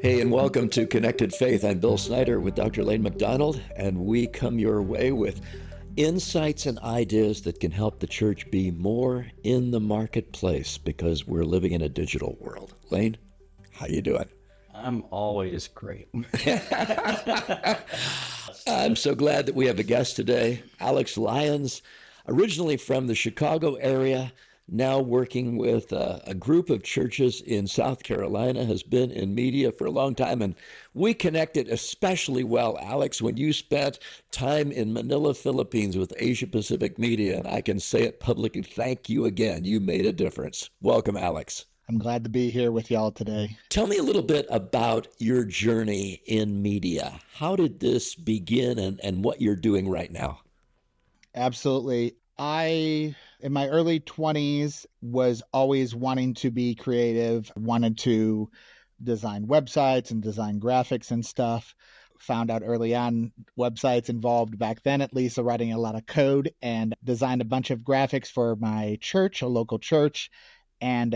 Hey, and welcome to Connected Faith. I'm Bill Snider with Dr. Layne McDonald, and we come your way with insights and ideas that can help the church be more in the marketplace because we're living in a digital world. Layne, how you doing? I'm always great. I'm so glad that we have a guest today, Alex Lyons, originally from the Chicago area, now working with a group of churches in South Carolina, has been in media for a long time. And we connected especially well, Alex, when you spent time in Manila, Philippines with Asia Pacific Media. And I can say it publicly, thank you again. You made a difference. Welcome, Alex. I'm glad to be here with y'all today. Tell me a little bit about your journey in media. How did this begin and what you're doing right now? Absolutely. I, in my early 20s, was always wanting to be creative, wanted to design websites and design graphics and stuff. Found out early on websites involved, back then at least, writing a lot of code, and designed a bunch of graphics for my church, a local church, and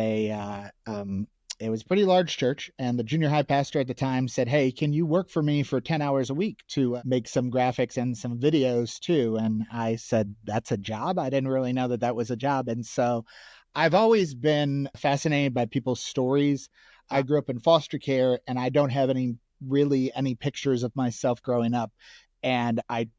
it was a pretty large church. And the junior high pastor at the time said, "Hey, can you work for me for 10 hours a week to make some graphics and some videos too?" And I said, "That's a job?" I didn't really know that that was a job. And so I've always been fascinated by people's stories. I grew up in foster care, and I don't have any pictures of myself growing up. And I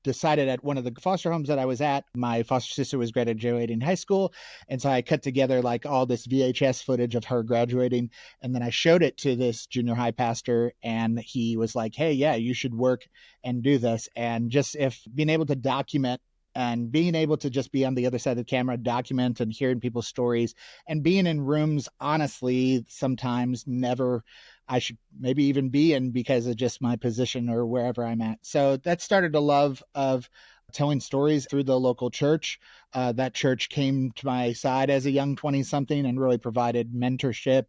decided at one of the foster homes that I was at, my foster sister was graduating high school. And so I cut together like all this VHS footage of her graduating. And then I showed it to this junior high pastor, and he was like, "Hey, yeah, you should work and do this." And just if being able to document and being able to just be on the other side of the camera, document and hearing people's stories, and being in rooms, honestly, sometimes never I should maybe even be in because of just my position or wherever I'm at. So that started a love of telling stories through the local church. That church came to my side as a young 20-something and really provided mentorship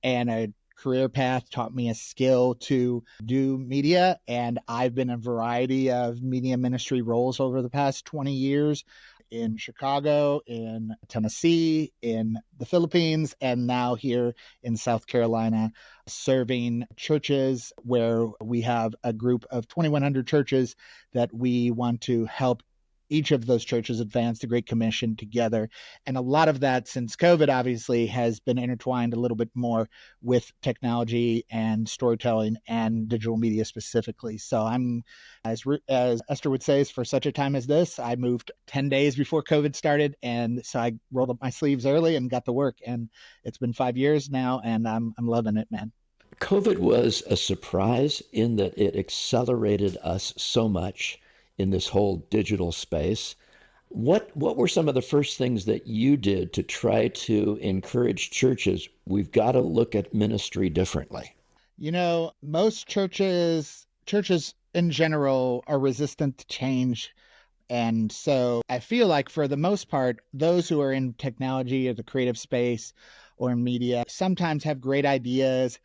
and a career path, taught me a skill to do media. And I've been in a variety of media ministry roles over the past 20 years in Chicago, in Tennessee, in the Philippines, and now here in South Carolina, serving churches where we have a group of 2,100 churches that we want to help each of those churches advance the Great Commission together. And a lot of that, since COVID, obviously, has been intertwined a little bit more with technology and storytelling and digital media specifically. So I'm, as Esther would say, for such a time as this, I moved 10 days before COVID started. And so I rolled up my sleeves early and got to work. And it's been 5 years now, and I'm loving it, man. COVID was a surprise in that it accelerated us so much in this whole digital space. What were some of the first things that you did to try to encourage churches? We've got to look at ministry differently. You know, most churches in general are resistant to change. And so I feel like for the most part, those who are in technology or the creative space or in media sometimes have great ideas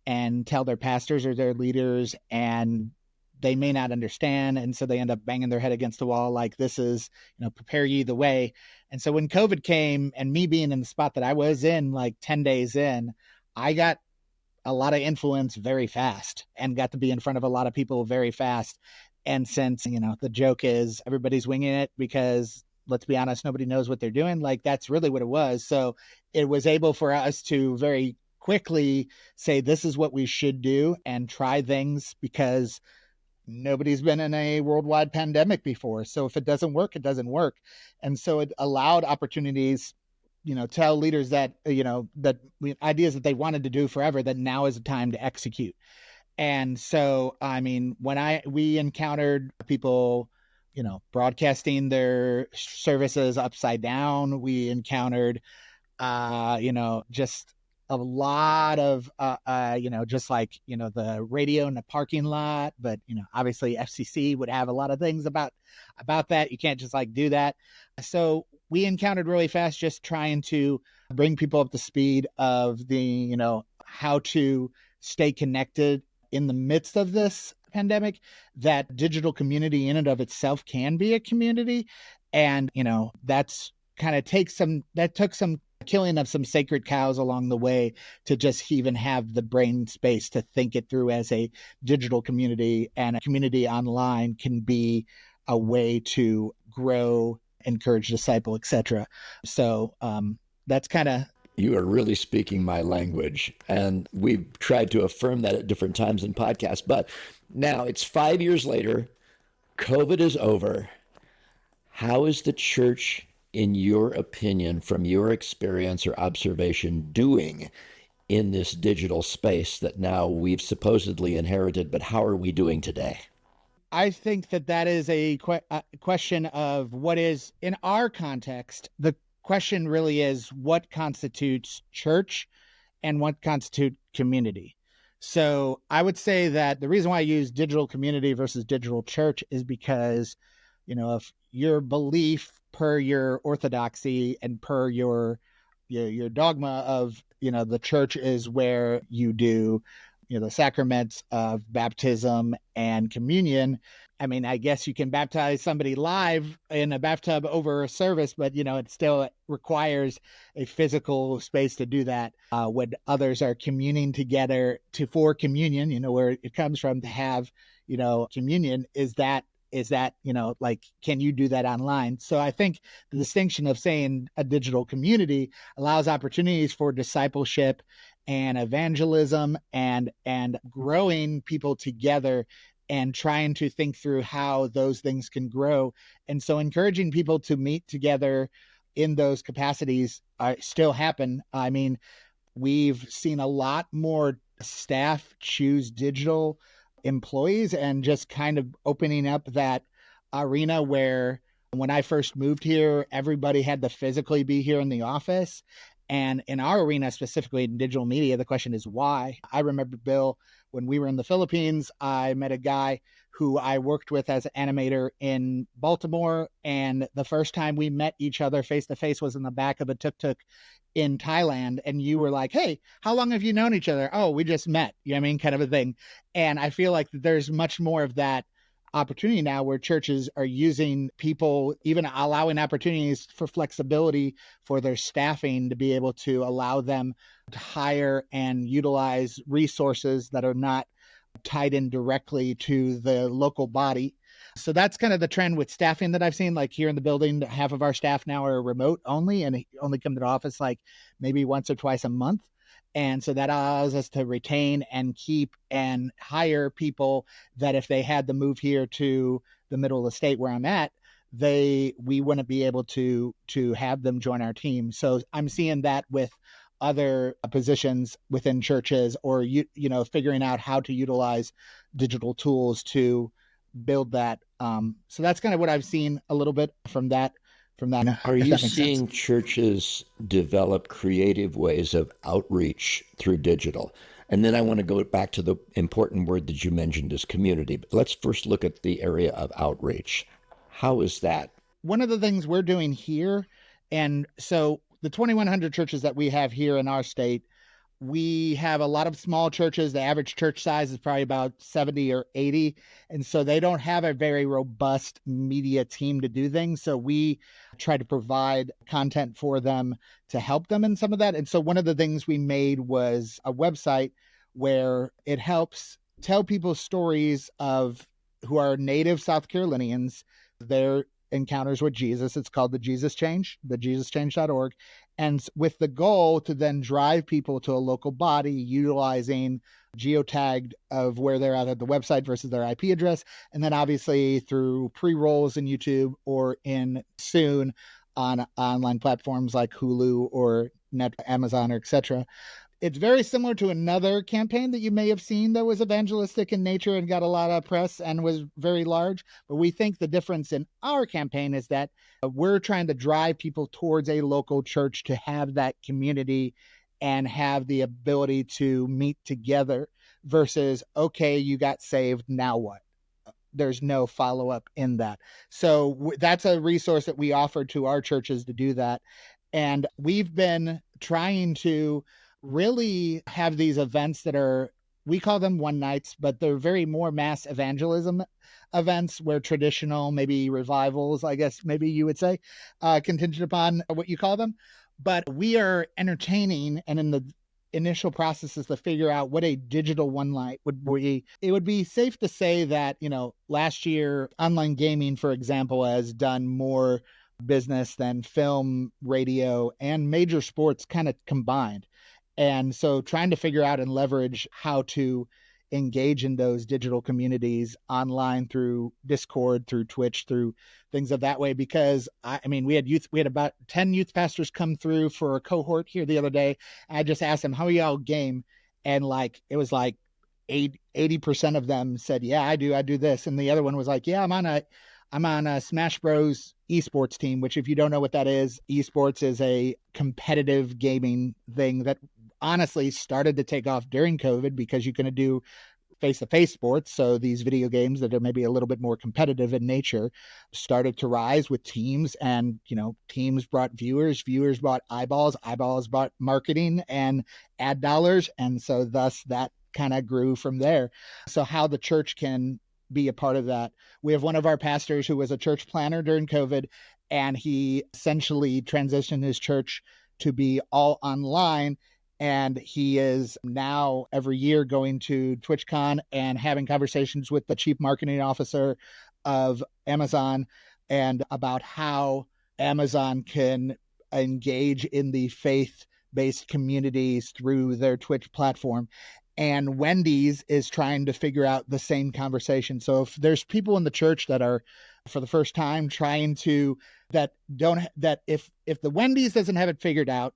and tell their pastors or their leaders, and they may not understand. And so they end up banging their head against the wall like, this is, prepare ye the way. And so when COVID came, and me being in the spot that I was in, like 10 days in, I got a lot of influence very fast and got to be in front of a lot of people very fast. And since, the joke is everybody's winging it because, let's be honest, nobody knows what they're doing. Like, that's really what it was. So it was able for us to very quickly say, this is what we should do, and try things, because nobody's been in a worldwide pandemic before. So if it doesn't work, it doesn't work. And so it allowed opportunities, tell leaders that, ideas that they wanted to do forever, that now is the time to execute. And so, I mean, when we encountered people, broadcasting their services upside down, we encountered, just a lot of, just like, the radio in the parking lot. But, obviously FCC would have a lot of things about that. You can't just like do that. So we encountered really fast just trying to bring people up to speed of the, how to stay connected in the midst of this pandemic, that digital community in and of itself can be a community. And, that's kind of took some killing of some sacred cows along the way to just even have the brain space to think it through as a digital community, and a community online can be a way to grow, encourage, disciple, etc. So that's kind of. You are really speaking my language. And we've tried to affirm that at different times in podcasts. But now it's 5 years later. COVID is over. How is the church, in your opinion, from your experience or observation, doing in this digital space that now we've supposedly inherited? But how are we doing today? I think that is a question of what is, in our context, the question really is what constitutes church and what constitutes community. So I would say that the reason why I use digital community versus digital church is because, if your belief per your orthodoxy and per your dogma of, the church is where you do, the sacraments of baptism and communion. I mean, I guess you can baptize somebody live in a bathtub over a service, but, it still requires a physical space to do that. When others are communing together for communion, where it comes from to have, communion, is that, can you do that online? So I think the distinction of saying a digital community allows opportunities for discipleship and evangelism and growing people together and trying to think through how those things can grow. And so encouraging people to meet together in those capacities still happen. I mean, we've seen a lot more staff choose digital employees and just kind of opening up that arena where when I first moved here, everybody had to physically be here in the office. And in our arena, specifically in digital media, the question is why? I remember, Bill, when we were in the Philippines, I met a guy who I worked with as an animator in Baltimore. And the first time we met each other face to face was in the back of a tuk-tuk in Thailand. And you were like, hey, how long have you known each other? Oh, we just met, kind of a thing. And I feel like there's much more of that opportunity now where churches are using people, even allowing opportunities for flexibility for their staffing to be able to allow them to hire and utilize resources that are not tied in directly to the local body. So that's kind of the trend with staffing that I've seen. Like here in the building, half of our staff now are remote only and only come to the office like maybe once or twice a month. And so that allows us to retain and keep and hire people that if they had to move here to the middle of the state where I'm at, we wouldn't be able to have them join our team. So I'm seeing that with other positions within churches, or figuring out how to utilize digital tools to build that. So that's kind of what I've seen a little bit from that. Are you seeing churches develop creative ways of outreach through digital? And then I want to go back to the important word that you mentioned is community. But let's first look at the area of outreach. How is that? One of the things we're doing here, and so the 2,100 churches that we have here in our state, we have a lot of small churches. The average church size is probably about 70 or 80. And so they don't have a very robust media team to do things. So we try to provide content for them to help them in some of that. And so one of the things we made was a website where it helps tell people stories of who are native South Carolinians, their encounters with Jesus. It's called The Jesus Change, thejesuschange.org. And with the goal to then drive people to a local body utilizing geotagged of where they're at the website versus their IP address. And then obviously through pre-rolls in YouTube or in soon on online platforms like Hulu or Amazon or etc. It's very similar to another campaign that you may have seen that was evangelistic in nature and got a lot of press and was very large. But we think the difference in our campaign is that we're trying to drive people towards a local church to have that community and have the ability to meet together versus, okay, you got saved, now what? There's no follow-up in that. So that's a resource that we offer to our churches to do that. And we've been trying to really have these events that are, we call them one nights, but they're very more mass evangelism events where traditional, maybe revivals, I guess maybe you would say, contingent upon what you call them. But we are entertaining, and in the initial processes to figure out what a digital one light would be. It would be safe to say that, last year, online gaming, for example, has done more business than film, radio, and major sports kind of combined. And so trying to figure out and leverage how to engage in those digital communities online through Discord, through Twitch, through things of that way. Because we had about 10 youth pastors come through for a cohort here the other day. I just asked them, how are y'all game? And it was like 80% of them said, yeah, I do this. And the other one was like, yeah, I'm on a Smash Bros esports team, which if you don't know what that is, esports is a competitive gaming thing that honestly started to take off during COVID because you can do face-to-face sports. So these video games that are maybe a little bit more competitive in nature started to rise with teams, and, teams brought viewers brought eyeballs brought marketing and ad dollars. And so thus that kind of grew from there. So how the church can be a part of that. We have one of our pastors who was a church planner during COVID, and he essentially transitioned his church to be all online. And he is now every year going to TwitchCon and having conversations with the chief marketing officer of Amazon and about how Amazon can engage in the faith-based communities through their Twitch platform. And Wendy's is trying to figure out the same conversation. So if there's people in the church that are for the first time if the Wendy's doesn't have it figured out,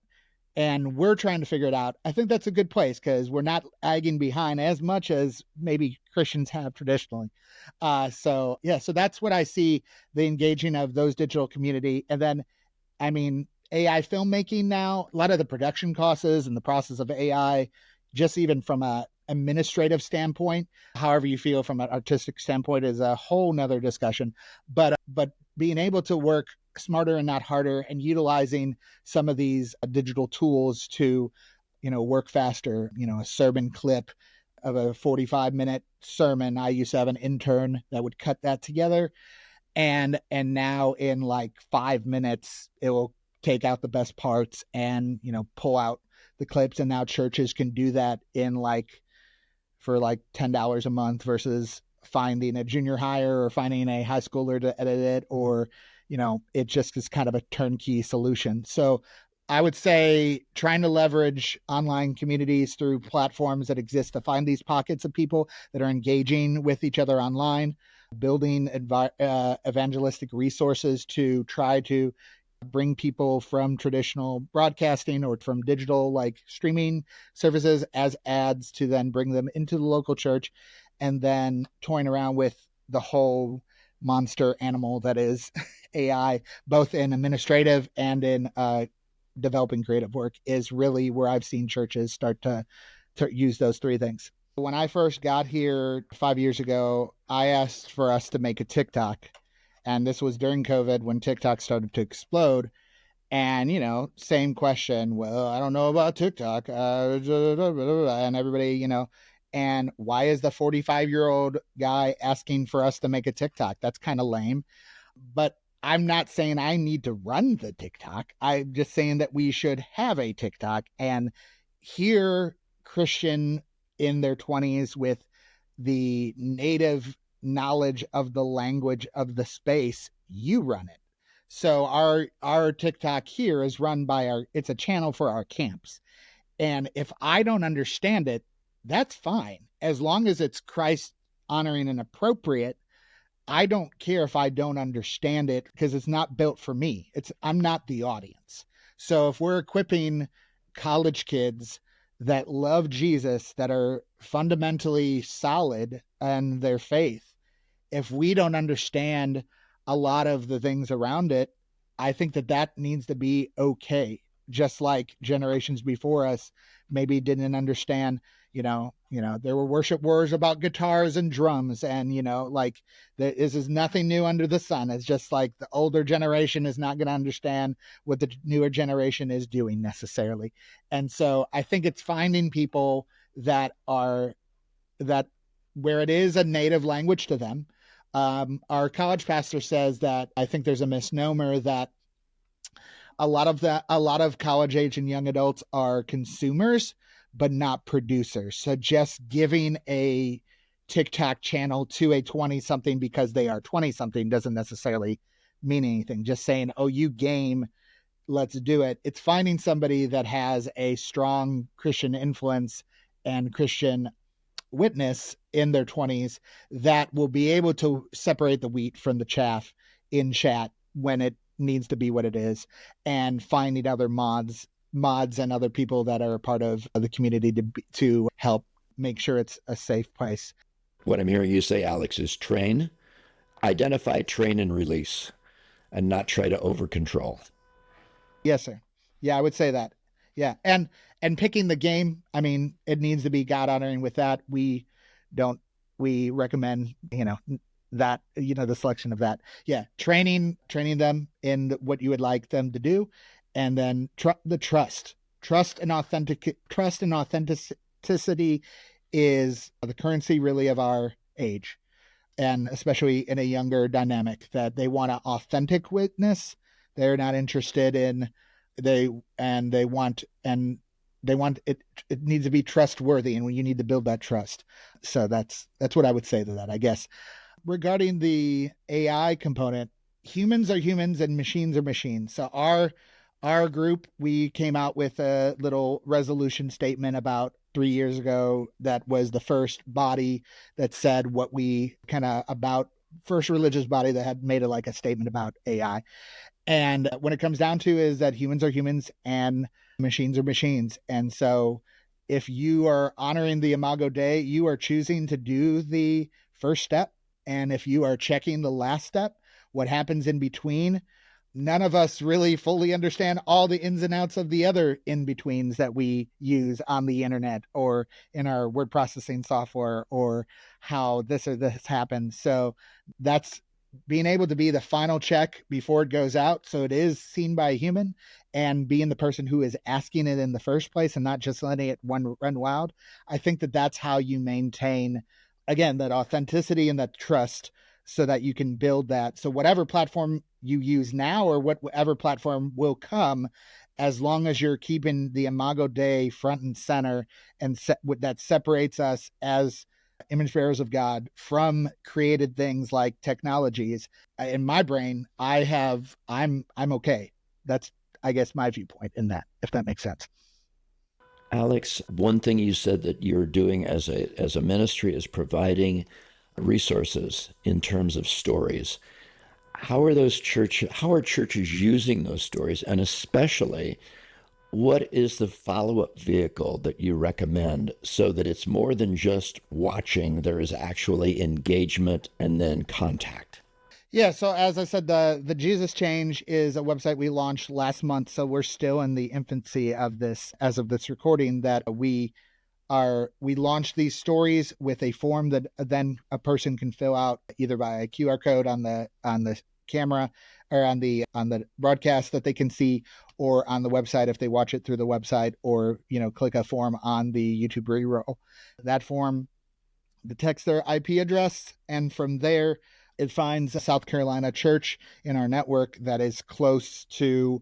and we're trying to figure it out, I think that's a good place, because we're not lagging behind as much as maybe Christians have traditionally. So that's what I see, the engaging of those digital community. And then, AI filmmaking now, a lot of the production costs and the process of AI, just even from a administrative standpoint, however you feel from an artistic standpoint, is a whole nother discussion. But being able to work smarter and not harder, and utilizing some of these digital tools to, work faster. A sermon clip of a 45-minute sermon, I used to have an intern that would cut that together, and now in like 5 minutes it will take out the best parts and pull out the clips. And now churches can do that for $10 a month versus finding a junior hire or finding a high schooler to edit it, or it just is kind of a turnkey solution. So I would say trying to leverage online communities through platforms that exist to find these pockets of people that are engaging with each other online, building evangelistic resources to try to bring people from traditional broadcasting or from digital streaming services as ads to then bring them into the local church, and then toying around with the whole monster animal that is AI, both in administrative and in developing creative work, is really where I've seen churches start to use those three things. When I first got here 5 years ago, I asked for us to make a TikTok. And this was during COVID when TikTok started to explode. And, same question. Well, I don't know about TikTok. And everybody, and why is the 45-year-old guy asking for us to make a TikTok? That's kind of lame. But I'm not saying I need to run the TikTok. I'm just saying that we should have a TikTok. And here, Christian in their 20s with the native knowledge of the language of the space, you run it. So our TikTok here is run by it's a channel for our camps. And if I don't understand it, that's fine. As long as it's Christ honoring and appropriate, I don't care if I don't understand it, because it's not built for me. I'm not the audience. So if we're equipping college kids that love Jesus, that are fundamentally solid in their faith, if we don't understand a lot of the things around it, I think that needs to be okay. Just like generations before us maybe didn't understand, there were worship wars about guitars and drums, and this is nothing new under the sun. It's just like the older generation is not going to understand what the newer generation is doing necessarily. And so I think it's finding people that where it is a native language to them. Our college pastor says that I think there's a misnomer that a lot of college age and young adults are consumers, but not producers. So just giving a TikTok channel to a 20 something because they are 20 something doesn't necessarily mean anything. Just saying, oh, you game, let's do it. It's finding somebody that has a strong Christian influence and Christian witness in their 20s that will be able to separate the wheat from the chaff in chat when it needs to be what it is, and finding other mods and other people that are a part of the community to help make sure it's a safe place. What I'm hearing you say, Alex, is train, identify, train, and release, and not try to over control. Yes, sir. Yeah, I would say that. Yeah. And picking the game, I mean, it needs to be God honoring with that. We recommend, that, the selection of that. Yeah. Training them in what you would like them to do. And then the trust and authenticity is the currency really of our age. And especially in a younger dynamic, that they want an authentic witness. They're not interested in they want it needs to be trustworthy, and you need to build that trust. So that's what I would say to that, I guess. Regarding the AI component, humans are humans and machines are machines. So our group, we came out with a little resolution statement about 3 years ago that was the first body that said what we first religious body that had made a statement about AI. And when it comes down to is that humans are humans and machines are machines. And so if you are honoring the Imago Dei, you are choosing to do the first step. And if you are checking the last step, what happens in between, none of us really fully understand all the ins and outs of the other in-betweens that we use on the internet or in our word processing software, or how this or this happens. So that's being able to be the final check before it goes out, so it is seen by a human, and being the person who is asking it in the first place and not just letting it run wild. I think that that's how you maintain, again, that authenticity and that trust, so that you can build that. So whatever platform you use now or whatever platform will come, as long as you're keeping the Imago Dei front and center, and that separates us as image bearers of God from created things like technologies. In my brain, I'm okay. That's, I guess, my viewpoint in that, if that makes sense. Alex, one thing you said that you're doing as a ministry is providing resources in terms of stories. How are churches using those stories? And especially, what is the follow-up vehicle that you recommend so that it's more than just watching, there is actually engagement and then contact? Yeah, so as I said, the Jesus Change is a website we launched last month, so we're still in the infancy of this as of this recording. That we launched these stories with a form that then a person can fill out either by a QR code on the camera or on the broadcast that they can see, or on the website if they watch it through the website, or click a form on the YouTube reroll. That form detects their IP address, and from there it finds a South Carolina church in our network that is close to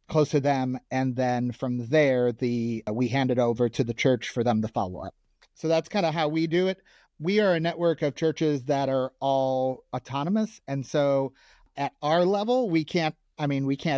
them, and then from there we hand it over to the church for them to follow up. So that's kind of how we do it. We are a network of churches that are all autonomous, and so at our level, we can't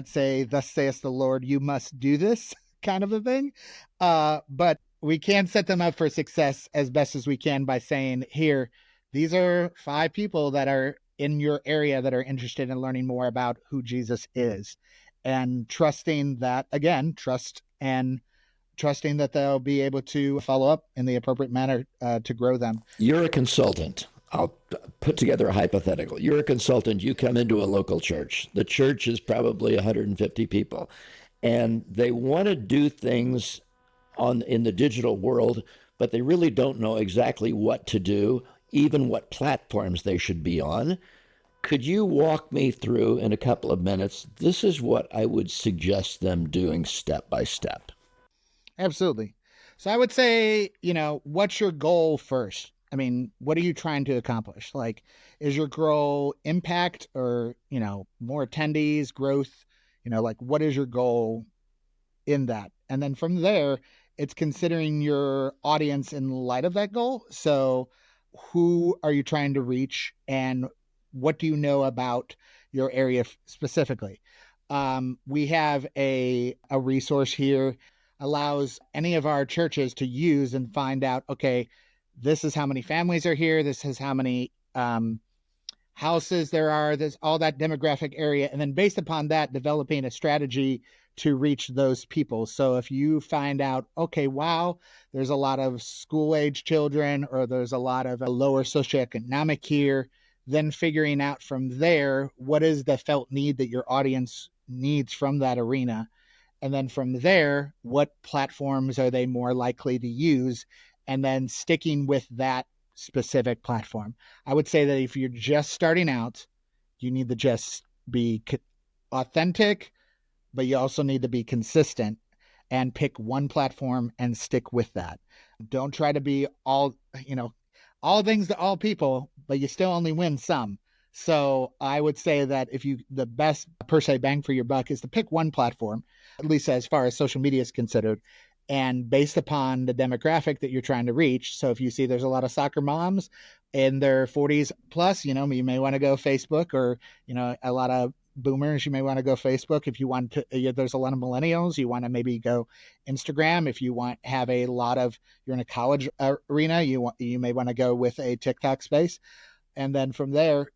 say, "Thus saith the Lord, you must do this," kind of a thing. But we can set them up for success as best as we can by saying, "Here, these are 5 people that are in your area that are interested in learning more about who Jesus is," and trusting that, again, trusting that they'll be able to follow up in the appropriate manner to grow them. You're a consultant. I'll put together a hypothetical. You're a consultant. You come into a local church. The church is probably 150 people, and they want to do things in the digital world, but they really don't know exactly what to do, even what platforms they should be on. Could you walk me through in a couple of minutes? This is what I would suggest them doing step by step. Absolutely. So I would say, what's your goal first? I mean, what are you trying to accomplish? Is your goal impact, or, more attendees, growth, Like what is your goal in that? And then from there, it's considering your audience in light of that goal. So who are you trying to reach, and what do you know about your area specifically? We have a resource here, allows any of our churches to use and find out, okay, this is how many families are here, this is how many houses there are, there's all that demographic area, and then based upon that, developing a strategy to reach those people. So if you find out, okay, wow, there's a lot of school-age children, or there's a lot of lower socioeconomic here, then figuring out from there, what is the felt need that your audience needs from that arena? And then from there, what platforms are they more likely to use? And then sticking with that specific platform. I would say that if you're just starting out, you need to just be authentic, but you also need to be consistent and pick one platform and stick with that. Don't try to be all things to all people, but you still only win some. So I would say that the best per se bang for your buck is to pick one platform, at least as far as social media is considered, and based upon the demographic that you're trying to reach. So if you see there's a lot of soccer moms in their 40s plus, you may want to go Facebook, or, a lot of boomers, you may want to go Facebook. If you want to, there's a lot of millennials, you want to maybe go Instagram. If you have you're in a college arena, you may want to go with a TikTok space. And then from there,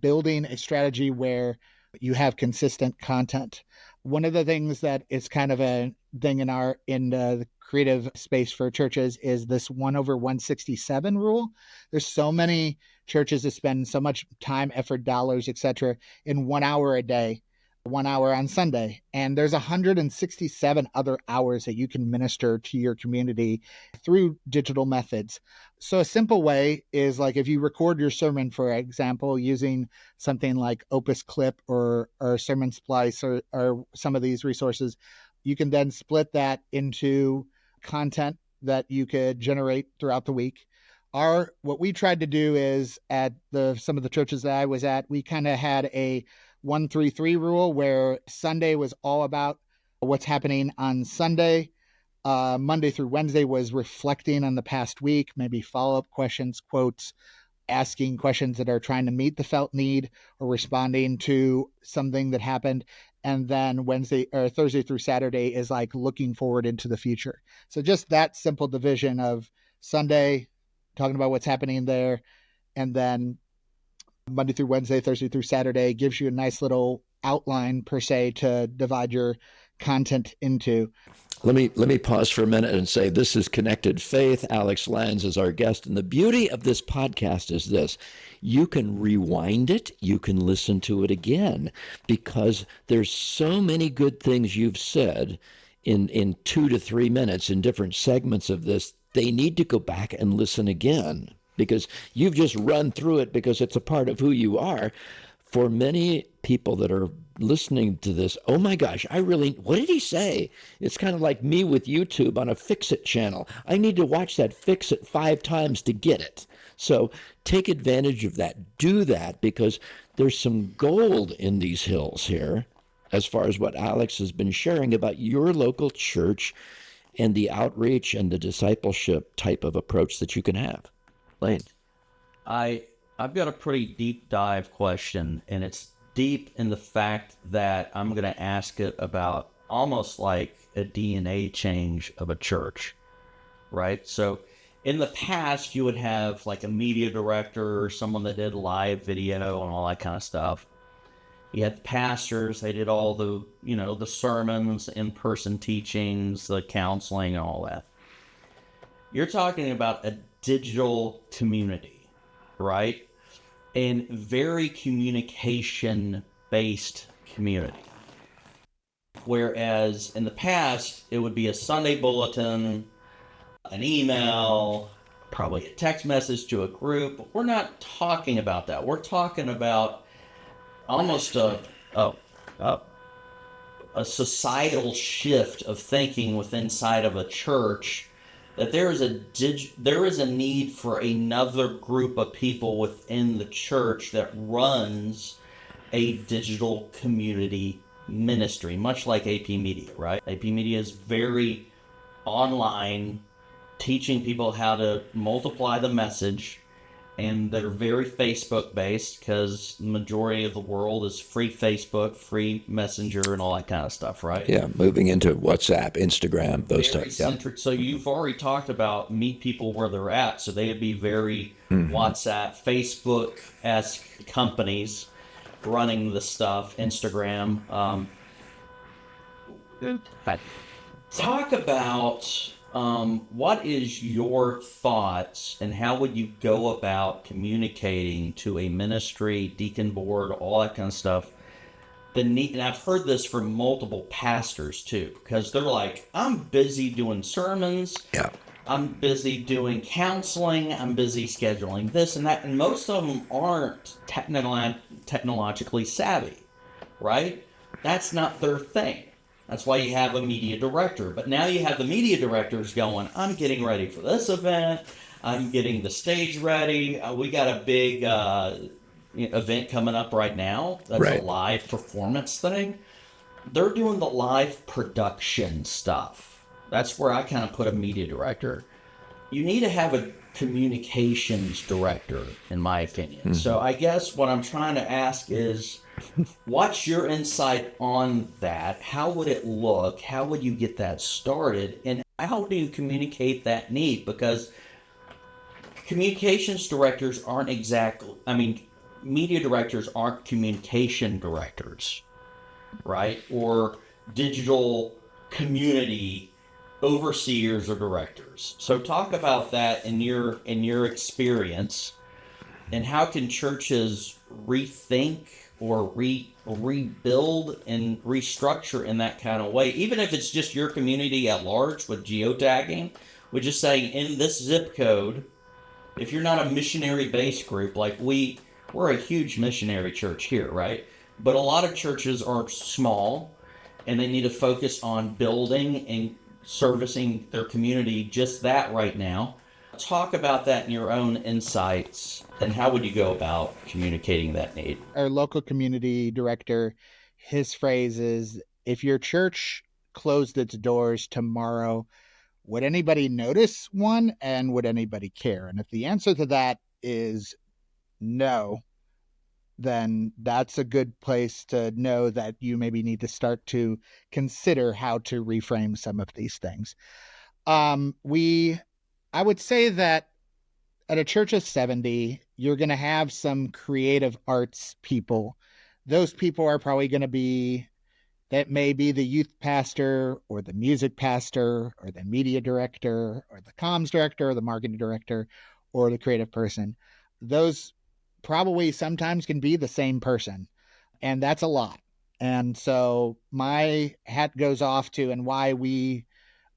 building a strategy where you have consistent content. One of the things that is kind of a thing in the creative space for churches is this 1/167 rule. There's so many churches that spend so much time, effort, dollars, etc., in 1 hour a day, 1 hour on Sunday. And there's 167 other hours that you can minister to your community through digital methods. So a simple way is, like, if you record your sermon, for example, using something like OpusClip or SermonSplice or some of these resources, you can then split that into content that you could generate throughout the week. What we tried to do is, at some of the churches that I was at, we kind of had a 1-3-3 rule, where Sunday was all about what's happening on Sunday. Monday through Wednesday was reflecting on the past week, maybe follow-up questions, quotes, asking questions that are trying to meet the felt need or responding to something that happened. And then Thursday through Saturday is like looking forward into the future. So just that simple division of Sunday, talking about what's happening there, and then Monday through Wednesday, Thursday through Saturday gives you a nice little outline per se to divide your content into. Let me pause for a minute and say, this is Connected Faith. Alex Lyons is our guest. And the beauty of this podcast is this: you can rewind it, you can listen to it again, because there's so many good things you've said in 2 to 3 minutes in different segments of this. They need to go back and listen again, because you've just run through it because it's a part of who you are. For many people that are listening to this, oh my gosh, what did he say? It's kind of like me with YouTube on a Fix-It channel. I need to watch that Fix-It 5 times to get it. So take advantage of that. Do that, because there's some gold in these hills here as far as what Alex has been sharing about your local church and the outreach and the discipleship type of approach that you can have. Layne. I've got a pretty deep dive question, and it's deep in the fact that I'm going to ask it about almost like a DNA change of a church, right? So in the past, you would have like a media director or someone that did live video and all that kind of stuff. You had the pastors, they did all the, the sermons, in-person teachings, the counseling, and all that. You're talking about a digital community, right? And very communication-based community. Whereas in the past, it would be a Sunday bulletin, an email, probably a text message to a group. But we're not talking about that. We're talking about almost a societal shift of thinking inside of a church, that there is a need for another group of people within the church that runs a digital community ministry, much like AP Media, right? AP Media is very online, teaching people how to multiply the message, and they're very Facebook based because the majority of the world is free Facebook, free Messenger, and all that kind of stuff, right? Yeah, moving into WhatsApp, Instagram, those Very types. Yeah. centric. So you've already talked about meet people where they're at. So they'd be very WhatsApp, Facebook-esque companies running the stuff, Instagram. Talk about what is your thoughts and how would you go about communicating to a ministry, deacon board, all that kind of stuff, the need. And I've heard this from multiple pastors too, because they're like, I'm busy doing sermons, Yeah. I'm busy doing counseling, I'm busy scheduling this and that, and most of them aren't technologically savvy, right? That's not their thing. That's why you have a media director. But now you have the media directors going, I'm getting ready for this event, I'm getting the stage ready, we got a big event coming up right now that's Right. a live performance thing. They're doing the live production stuff. That's where I kind of put a media director. You need to have a communications director, in my opinion. So I guess what I'm trying to ask is, what's your insight on that? How would it look? How would you get that started? And how do you communicate that need? Because communications directors aren't exactly, media directors aren't communication directors, right? Or digital community overseers or directors. So talk about that in your experience, and how can churches rethink or rebuild and restructure in that kind of way, even if it's just your community at large with geotagging, with just saying in this zip code, if you're not a missionary-based group, like we're a huge missionary church here, right? But a lot of churches are small, and they need to focus on building and servicing their community, just that right now. Talk about that in your own insights, and how would you go about communicating that need? Our local community director, his phrase is, if your church closed its doors tomorrow, would anybody notice, one, and would anybody care? And if the answer to that is no, then that's a good place to know that you maybe need to start to consider how to reframe some of these things. I would say that at a church of 70, you're going to have some creative arts people. Those people are probably going to be, that may be the youth pastor or the music pastor or the media director or the comms director or the marketing director or the creative person. Those probably sometimes can be the same person, and that's a lot. And so my hat goes off to, and why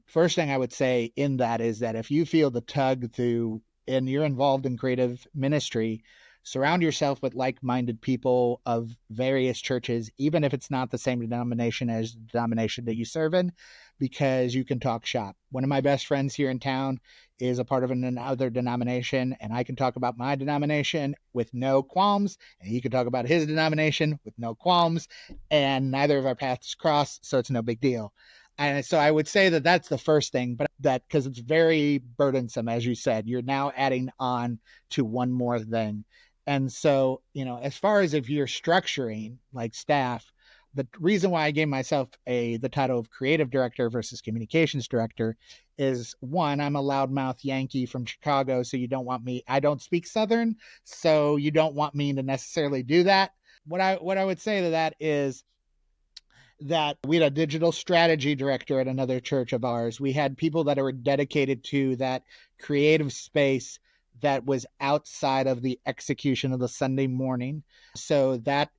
first thing I would say in that is that if you feel the tug to, and you're involved in creative ministry, surround yourself with like-minded people of various churches, even if it's not the same denomination as the denomination that you serve in, because you can talk shop. One of my best friends here in town is a part of another denomination, and I can talk about my denomination with no qualms, and he can talk about his denomination with no qualms, and neither of our paths cross, so it's no big deal. And so I would say that that's the first thing, but that, because it's very burdensome, as you said, you're now adding on to one more thing. And so, as far as if you're structuring like staff, the reason why I gave myself the title of creative director versus communications director is, one, I'm a loudmouth Yankee from Chicago, so you don't want me, I don't speak Southern, so you don't want me to necessarily do that. What I would say to that is that we had a digital strategy director at another church of ours. We had people that were dedicated to that creative space that was outside of the execution of the Sunday morning. So that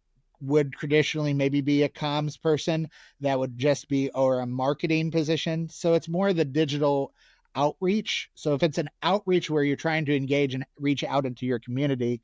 would traditionally maybe be a comms person, that would just be, or a marketing position. So it's more the digital outreach. So if it's an outreach where you're trying to engage and reach out into your community,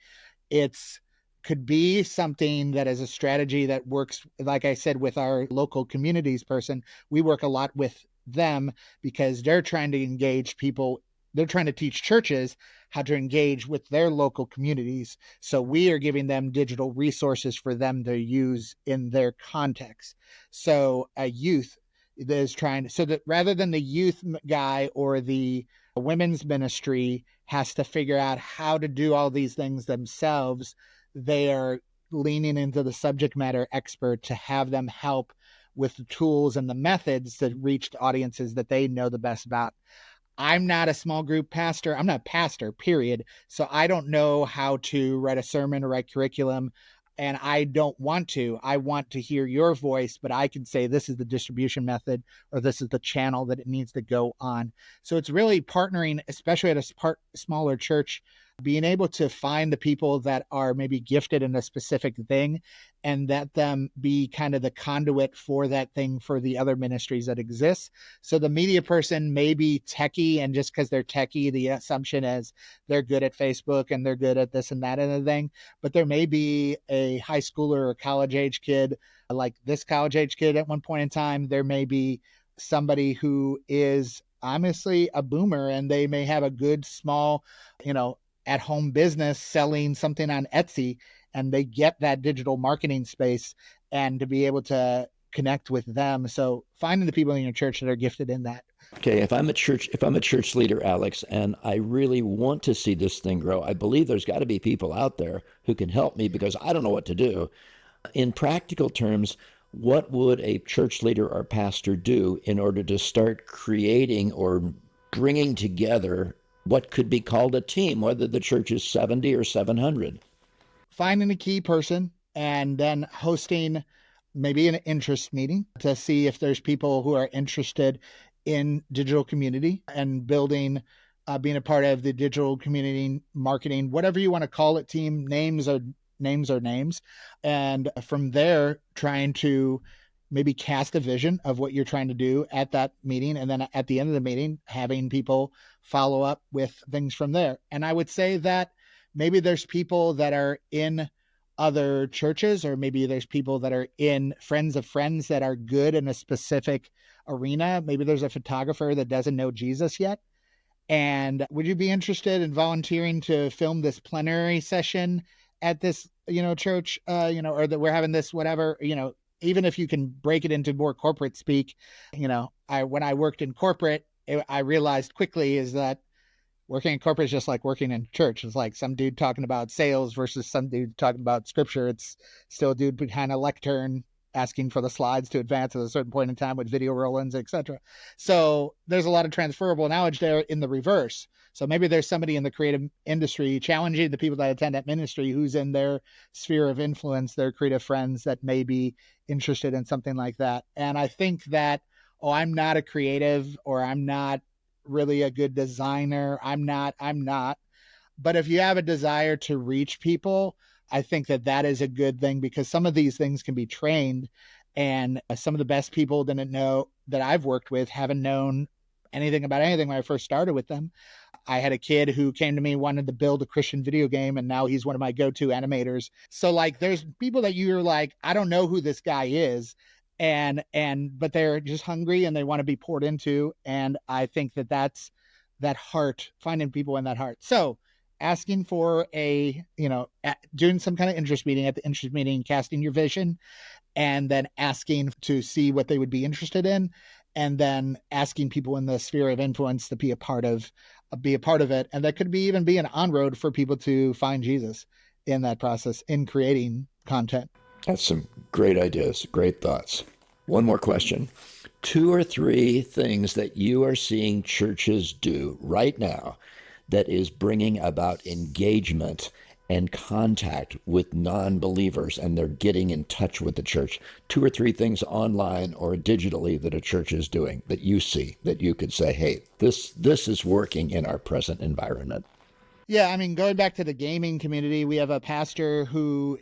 could be something that is a strategy that works, like I said, with our local communities person. We work a lot with them because they're trying to engage people they're trying to teach churches how to engage with their local communities. So we are giving them digital resources for them to use in their context. So a youth is trying, so that rather than the youth guy or the women's ministry has to figure out how to do all these things themselves, they are leaning into the subject matter expert to have them help with the tools and the methods to reach the audiences that they know the best about. I'm not a small group pastor. I'm not a pastor, period. So I don't know how to write a sermon or write curriculum. And I don't want to. I want to hear your voice, but I can say this is the distribution method or this is the channel that it needs to go on. So it's really partnering, especially at a smaller church, being able to find the people that are maybe gifted in a specific thing and let them be kind of the conduit for that thing for the other ministries that exist. So the media person may be techie, and just because they're techie, the assumption is they're good at Facebook and they're good at this and that and the thing. But there may be a high schooler or college age kid, like this college age kid at one point in time. There may be somebody who is honestly a boomer, and they may have a good small, at home business selling something on Etsy, and they get that digital marketing space and to be able to connect with them. So finding the people in your church that are gifted in that. Okay, if I'm a church leader, Alex, and I really want to see this thing grow, I believe there's got to be people out there who can help me because I don't know what to do. In practical terms, what would a church leader or pastor do in order to start creating or bringing together what could be called a team, whether the church is 70 or 700? Finding a key person and then hosting maybe an interest meeting to see if there's people who are interested in digital community and building, being a part of the digital community marketing, whatever you want to call it, team. Names are names. And from there, trying to maybe cast a vision of what you're trying to do at that meeting. And then at the end of the meeting, having people follow up with things from there. And I would say that maybe there's people that are in other churches, or maybe there's people that are in friends of friends that are good in a specific arena. Maybe there's a photographer that doesn't know Jesus yet. And would you be interested in volunteering to film this plenary session at this, church, or that we're having this, whatever, even if you can break it into more corporate speak, when I worked in corporate, I realized quickly is that working in corporate is just like working in church. It's like some dude talking about sales versus some dude talking about scripture. It's still a dude behind a lectern asking for the slides to advance at a certain point in time with video roll-ins, etc. So there's a lot of transferable knowledge there in the reverse. So maybe there's somebody in the creative industry challenging the people that attend that ministry who's in their sphere of influence, their creative friends that may be interested in something like that. And I think that, I'm not a creative, or I'm not really a good designer. I'm not. But if you have a desire to reach people, I think that is a good thing, because some of these things can be trained, and some of the best people that I've worked with haven't known anything about anything when I first started with them. I had a kid who came to me, wanted to build a Christian video game, and now he's one of my go-to animators. So there's people that you're like, I don't know who this guy is, but they're just hungry and they want to be poured into. And I think that's that heart, finding people in that heart. So asking for doing some kind of interest meeting, at the interest meeting, casting your vision, and then asking to see what they would be interested in, and then asking people in the sphere of influence to be a part of it. And that could even be an on-road for people to find Jesus in that process, in creating content. That's some great ideas, great thoughts. One more question. 2 or 3 things that you are seeing churches do right now that is bringing about engagement and contact with non-believers, and they're getting in touch with the church. 2 or 3 things online or digitally that a church is doing that you see, that you could say, hey, this is working in our present environment. Yeah, going back to the gaming community, we have a pastor who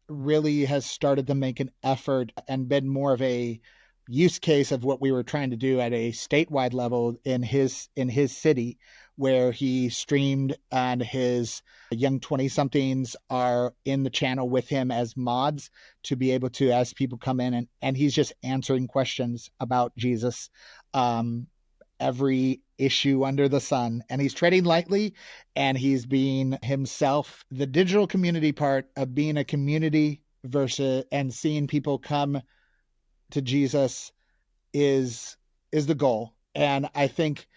really has started to make an effort and been more of a use case of what we were trying to do at a statewide level in his city, where he streamed, and his young 20-somethings are in the channel with him as mods to be able to, as people come in, and he's just answering questions about Jesus. every issue under the sun, and he's treading lightly, and he's being himself. The digital community part of being a community versus and seeing people come to Jesus is the goal. And I think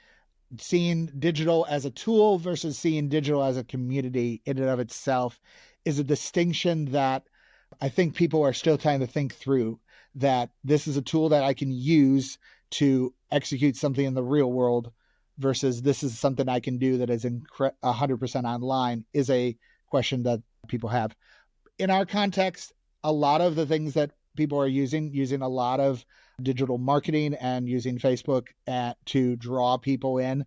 seeing digital as a tool versus seeing digital as a community in and of itself is a distinction that I think people are still trying to think through, that this is a tool that I can use to execute something in the real world versus this is something I can do that is 100% online, is a question that people have. In our context, a lot of the things that people are using a lot of digital marketing and using Facebook to draw people in,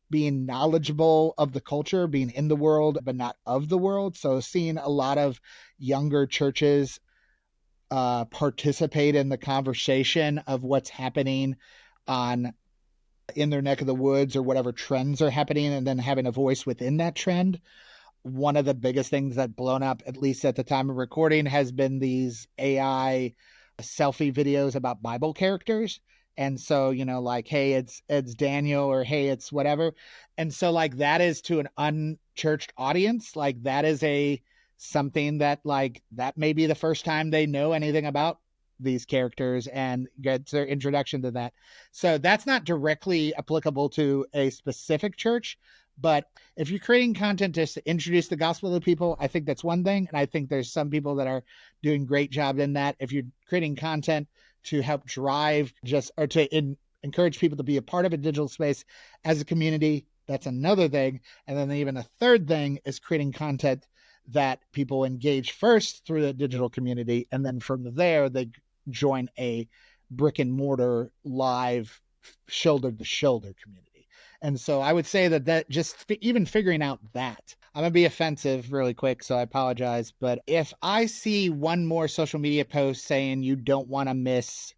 being knowledgeable of the culture, being in the world, but not of the world. So seeing a lot of younger churches participate in the conversation of what's happening in their neck of the woods or whatever trends are happening, and then having a voice within that trend. One of the biggest things that blown up, at least at the time of recording, has been these AI selfie videos about Bible characters. And so, like, hey, it's Daniel, or hey, it's whatever. And so like that is to an unchurched audience, like that is something that like that may be the first time they know anything about these characters and gets their introduction to that. So that's not directly applicable to a specific church, but if you're creating content to introduce the gospel to people, I think that's one thing. And I think there's some people that are doing great job in that. If you're creating content to help drive encourage people to be a part of a digital space as a community, that's another thing. And then even a third thing is creating content that people engage first through the digital community. And then from there, they join a brick and mortar live shoulder to shoulder community. And so I would say that just even figuring out that, I'm going to be offensive really quick, so I apologize. But if I see one more social media post saying you don't want to miss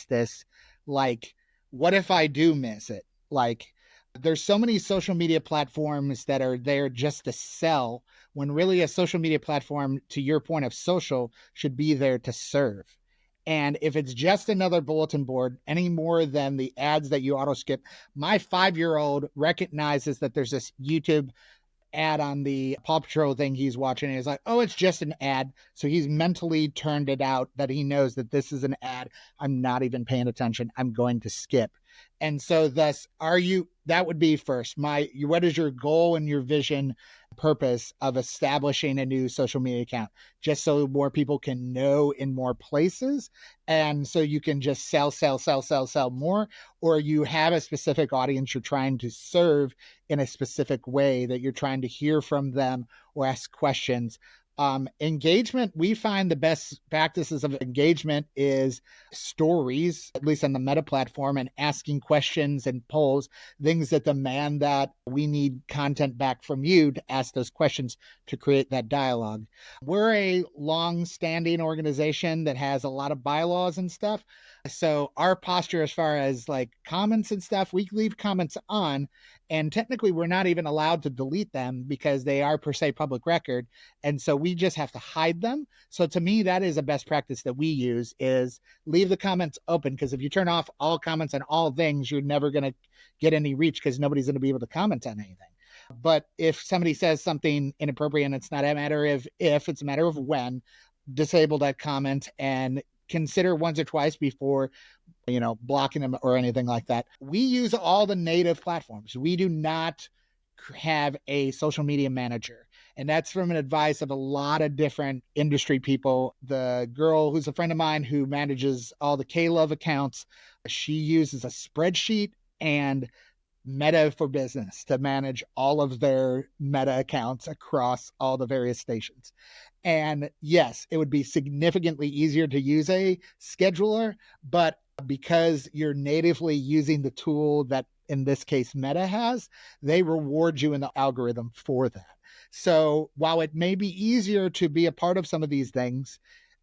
this, like, what if I do miss it? Like, there's so many social media platforms that are there just to sell, when really a social media platform, to your point of social, should be there to serve. And if it's just another bulletin board, any more than the ads that you auto skip, my 5-year-old recognizes that there's this YouTube ad on the Paw Patrol thing he's watching, and he's like, oh, it's just an ad. So he's mentally turned it out that he knows that this is an ad. I'm not even paying attention. I'm going to skip. And so thus, that would be first. What is your goal and your vision, purpose of establishing a new social media account? Just so more people can know in more places. And so you can just sell more, or you have a specific audience you're trying to serve in a specific way that you're trying to hear from them or ask questions. Engagement, we find the best practices of engagement is stories, at least on the Meta platform, and asking questions and polls, things that demand that we need content back from you to ask those questions to create that dialogue. We're a long-standing organization that has a lot of bylaws and stuff. So our posture as far as like comments and stuff, we leave comments on, and technically we're not even allowed to delete them because they are per se public record. And so we just have to hide them. So to me, that is a best practice that we use, is leave the comments open, because if you turn off all comments on all things, you're never going to get any reach because nobody's going to be able to comment on anything. But if somebody says something inappropriate, and it's not a matter of if, it's a matter of when, disable that comment and consider once or twice before blocking them or anything like that. We use all the native platforms. We do not have a social media manager. And that's from an advice of a lot of different industry people. The girl who's a friend of mine who manages all the K-Love accounts, she uses a spreadsheet and Meta for Business to manage all of their Meta accounts across all the various stations. And yes, it would be significantly easier to use a scheduler, but because you're natively using the tool that, in this case, Meta has, they reward you in the algorithm for that. So while it may be easier to be a part of some of these things,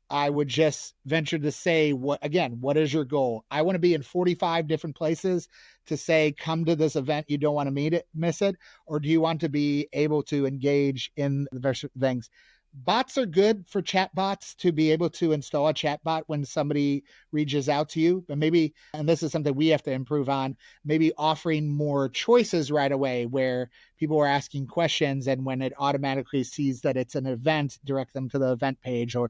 I would just venture to say, what is your goal? I want to be in 45 different places to say, come to this event. You don't want to miss it. Or do you want to be able to engage in the various things? Bots are good for chat bots to be able to install a chat bot when somebody reaches out to you. But maybe, and this is something we have to improve on, maybe offering more choices right away where people are asking questions, and when it automatically sees that it's an event, direct them to the event page. Or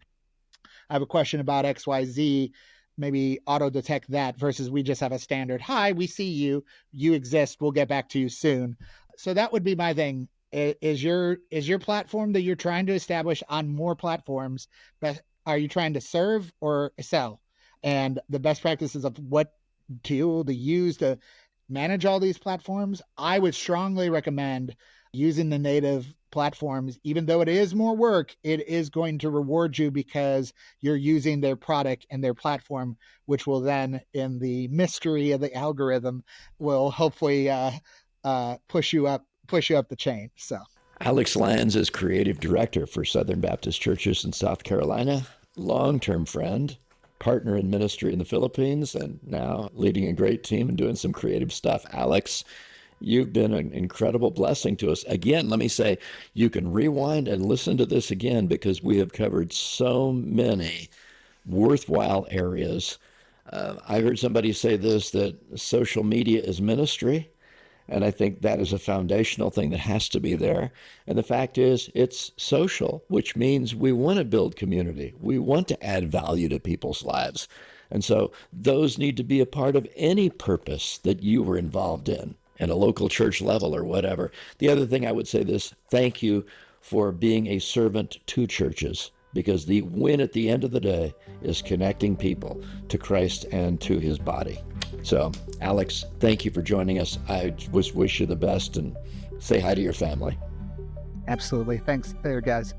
I have a question about XYZ, maybe auto detect that, versus we just have a standard, hi, we see you, you exist, we'll get back to you soon. So that would be my thing. Is your platform that you're trying to establish on more platforms, but are you trying to serve or sell? And the best practices of what tool to use to manage all these platforms, I would strongly recommend using the native platforms. Even though it is more work, it is going to reward you because you're using their product and their platform, which will then, in the mystery of the algorithm, will hopefully push you up the chain. So Alex Lyons is creative director for Southern Baptist Churches in South Carolina, long-term friend, partner in ministry in the Philippines, and now leading a great team and doing some creative stuff. Alex, you've been an incredible blessing to us. Again, let me say, you can rewind and listen to this again because we have covered so many worthwhile areas. I heard somebody say this, that social media is ministry. And I think that is a foundational thing that has to be there. And the fact is, it's social, which means we want to build community. We want to add value to people's lives. And so those need to be a part of any purpose that you were involved in at a local church level or whatever. The other thing I would say this, thank you for being a servant to churches, because the win at the end of the day is connecting people to Christ and to his body. So, Alex, thank you for joining us. I just wish you the best and say hi to your family. absolutely. Thanks there, guys.